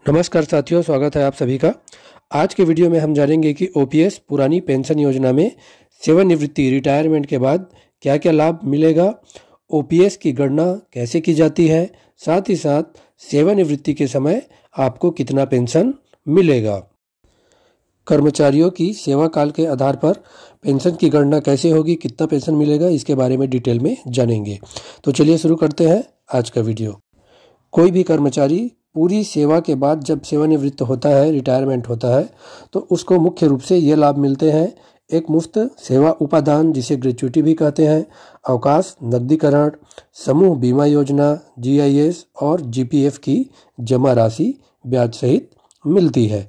नमस्कार साथियों, स्वागत है आप सभी का। आज के वीडियो में हम जानेंगे कि ओपीएस पुरानी पेंशन योजना में सेवानिवृत्ति रिटायरमेंट के बाद क्या क्या लाभ मिलेगा, ओपीएस की गणना कैसे की जाती है, साथ ही साथ सेवानिवृत्ति के समय आपको कितना पेंशन मिलेगा। कर्मचारियों की सेवा काल के आधार पर पेंशन की गणना कैसे होगी, कितना पेंशन मिलेगा, इसके बारे में डिटेल में जानेंगे। तो चलिए शुरू करते हैं आज का वीडियो। कोई भी कर्मचारी पूरी सेवा के बाद जब सेवानिवृत्त होता है, रिटायरमेंट होता है, तो उसको मुख्य रूप से ये लाभ मिलते हैं। एक मुफ्त सेवा उपादान जिसे ग्रेच्युटी भी कहते हैं, अवकाश नकदीकरण, समूह बीमा योजना, जीआईएस और जीपीएफ की जमा राशि ब्याज सहित मिलती है।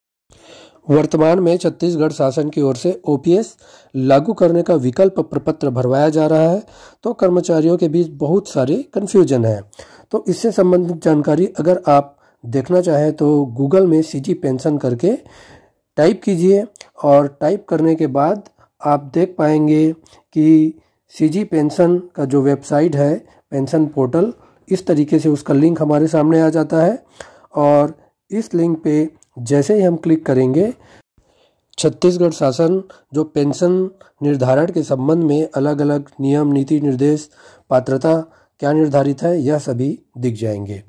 वर्तमान में छत्तीसगढ़ शासन की ओर से ओपीएस लागू करने का विकल्प प्रपत्र भरवाया जा रहा है, तो कर्मचारियों के बीच बहुत सारे कन्फ्यूजन है। तो इससे संबंधित जानकारी अगर आप देखना चाहें तो गूगल में सीजी पेंशन करके टाइप कीजिए और टाइप करने के बाद आप देख पाएंगे कि सीजी पेंशन का जो वेबसाइट है, पेंशन पोर्टल, इस तरीके से उसका लिंक हमारे सामने आ जाता है। और इस लिंक पे जैसे ही हम क्लिक करेंगे, छत्तीसगढ़ शासन जो पेंशन निर्धारण के संबंध में अलग अलग नियम, नीति, निर्देश, पात्रता क्या निर्धारित है, यह सभी दिख जाएंगे।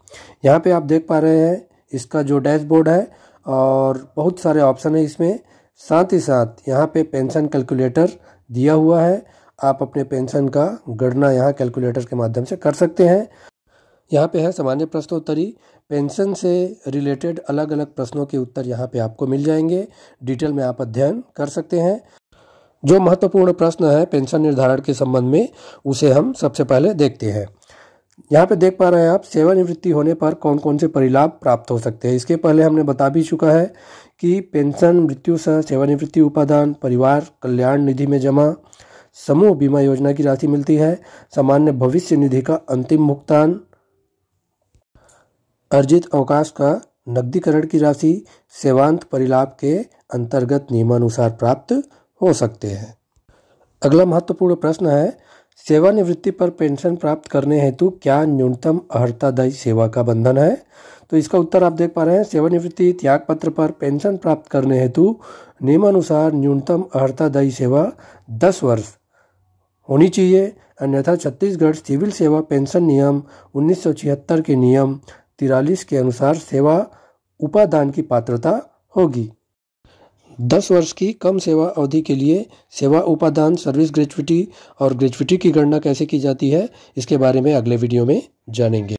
यहाँ पे आप देख पा रहे हैं इसका जो डैशबोर्ड है और बहुत सारे ऑप्शन है इसमें। साथ ही साथ यहाँ पे पेंशन कैलकुलेटर दिया हुआ है। आप अपने पेंशन का गणना यहाँ कैलकुलेटर के माध्यम से कर सकते हैं। यहाँ पे है सामान्य प्रश्नोत्तरी, पेंशन से रिलेटेड अलग अलग प्रश्नों के उत्तर यहाँ पे आपको मिल जाएंगे। डिटेल में आप अध्ययन कर सकते हैं। जो महत्वपूर्ण प्रश्न है पेंशन निर्धारण के संबंध में, उसे हम सबसे पहले देखते हैं। यहाँ पे देख पा रहे हैं आप सेवानिवृत्ति होने पर कौन कौन से परिलाभ प्राप्त हो सकते हैं। इसके पहले हमने बता भी चुका है कि पेंशन, मृत्यु सह सेवानिवृत्ति उपादान, परिवार कल्याण निधि में जमा, समूह बीमा योजना की राशि मिलती है, सामान्य भविष्य निधि का अंतिम भुगतान, अर्जित अवकाश का नकदीकरण की राशि सेवांत परिलाभ के अंतर्गत नियमानुसार प्राप्त हो सकते हैं। अगला महत्वपूर्ण प्रश्न है, सेवानिवृत्ति पर पेंशन प्राप्त करने हेतु क्या न्यूनतम अर्हतादायी सेवा का बंधन है। तो इसका उत्तर आप देख पा रहे हैं, सेवानिवृत्ति त्याग पत्र पर पेंशन प्राप्त करने हेतु नियमानुसार न्यूनतम अर्हतादायी सेवा 10 वर्ष होनी चाहिए, अन्यथा छत्तीसगढ़ सिविल सेवा पेंशन नियम 1976 के नियम 43 के अनुसार सेवा उपादान की पात्रता होगी। 10 वर्ष की कम सेवा अवधि के लिए सेवा उपादान, सर्विस ग्रेच्युटी और ग्रेच्युटी की गणना कैसे की जाती है, इसके बारे में अगले वीडियो में जानेंगे।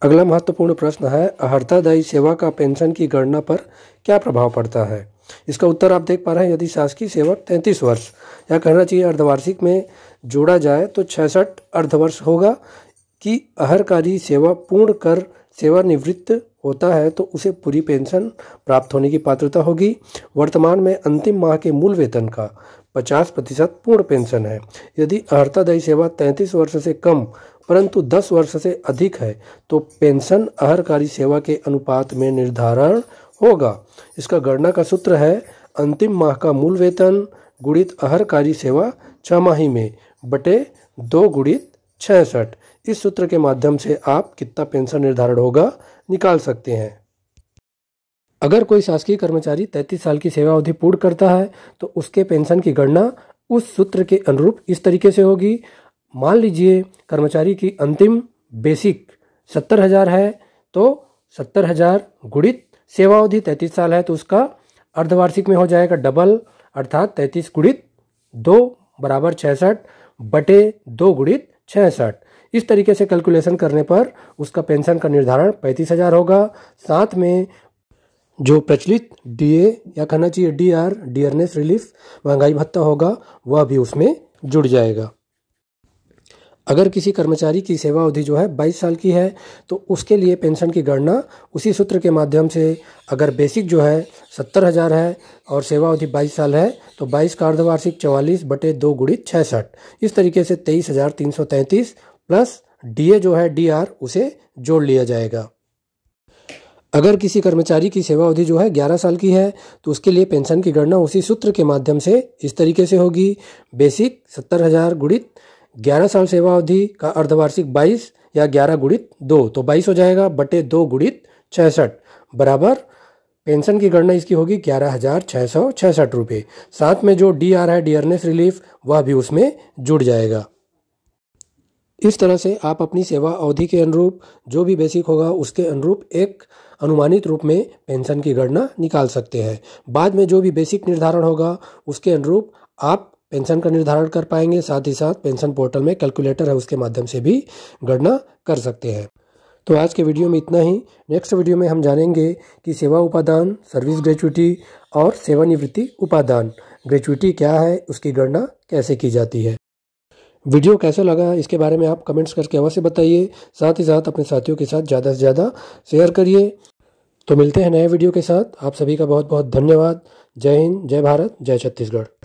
अगला महत्वपूर्ण प्रश्न है, अर्हतादायी सेवा का पेंशन की गणना पर क्या प्रभाव पड़ता है। इसका उत्तर आप देख पा रहे हैं, यदि शासकीय सेवक 33 वर्ष या कहना चाहिए अर्धवार्षिक में जोड़ा जाए तो 66 अर्धवर्ष होगा कि अहर्कारी सेवा पूर्ण कर सेवानिवृत्त होता है तो उसे पूरी पेंशन प्राप्त होने की पात्रता होगी। वर्तमान में अंतिम माह के मूल वेतन का 50% पूर्ण पेंशन है। यदि अर्हतादायी सेवा 33 वर्ष से कम परंतु 10 वर्ष से अधिक है तो पेंशन अहर्कारी सेवा के अनुपात में निर्धारण होगा। इसका गणना का सूत्र है, अंतिम माह का मूल वेतन गुणित अहर्कारी सेवा 6 माही में बटे 2 गुणित 66। इस सूत्र के माध्यम से आप कितना पेंशन निर्धारण होगा निकाल सकते हैं। अगर कोई शासकीय कर्मचारी 33 साल की सेवा अवधि पूर्ण करता है तो उसके पेंशन की गणना उस सूत्र के अनुरूप इस तरीके से होगी। मान लीजिए कर्मचारी की अंतिम बेसिक 70,000 है तो 70,000 गुणित सेवा अवधि 33 साल है तो उसका अर्धवार्षिक में हो जाएगा डबल, अर्थात 33 गुणित 2 बराबर 66 बटे 2 गुणित 66। इस तरीके से कैलकुलेशन करने पर उसका पेंशन का निर्धारण 35,000 होगा। साथ में जो प्रचलित डीए या कहना चाहिए डीआर, डियरनेस रिलीफ, महंगाई भत्ता होगा, वह भी उसमें जुड़ जाएगा। अगर किसी कर्मचारी की सेवा अवधि जो है 22 साल की है तो उसके लिए पेंशन की गणना उसी सूत्र के माध्यम से, अगर बेसिक जो है 70,000 है और सेवा अवधि 22 साल है तो 22 का अर्धवार्षिक 44 बटे 2 गुणित 66। इस तरीके से 23,333 प्लस डीए जो है डीआर, उसे जोड़ लिया जाएगा। अगर किसी कर्मचारी की सेवा अवधि जो है 11 साल की है तो उसके लिए पेंशन की गणना उसी सूत्र के माध्यम से इस तरीके से होगी, बेसिक 70,000 गुणित 11 साल सेवा अवधि का अर्धवार्षिक 22 या 11 गुणित 2 तो 22 हो जाएगा बटे 2 गुणित 66 बराबर पेंशन की गणना इसकी होगी 11,666 रुपये। साथ में जो डी आर है डियरनेस रिलीफ वह भी उसमें जुड़ जाएगा। इस तरह से आप अपनी सेवा अवधि के अनुरूप जो भी बेसिक होगा उसके अनुरूप एक अनुमानित रूप में पेंशन की गणना निकाल सकते हैं। बाद में जो भी बेसिक निर्धारण होगा उसके अनुरूप आप पेंशन का निर्धारण कर पाएंगे। साथ ही साथ पेंशन पोर्टल में कैलकुलेटर है उसके माध्यम से भी गणना कर सकते हैं। तो आज के वीडियो में इतना ही। नेक्स्ट वीडियो में हम जानेंगे कि सेवा उपादान, सर्विस ग्रेच्युटी और सेवानिवृत्ति उपादान ग्रेच्युटी क्या है, उसकी गणना कैसे की जाती है। वीडियो कैसा लगा इसके बारे में आप कमेंट्स करके अवश्य बताइए। साथ ही साथ अपने साथियों के साथ ज़्यादा से ज़्यादा शेयर करिए। तो मिलते हैं नए वीडियो के साथ। आप सभी का बहुत बहुत धन्यवाद। जय हिंद, जय भारत, जय छत्तीसगढ़।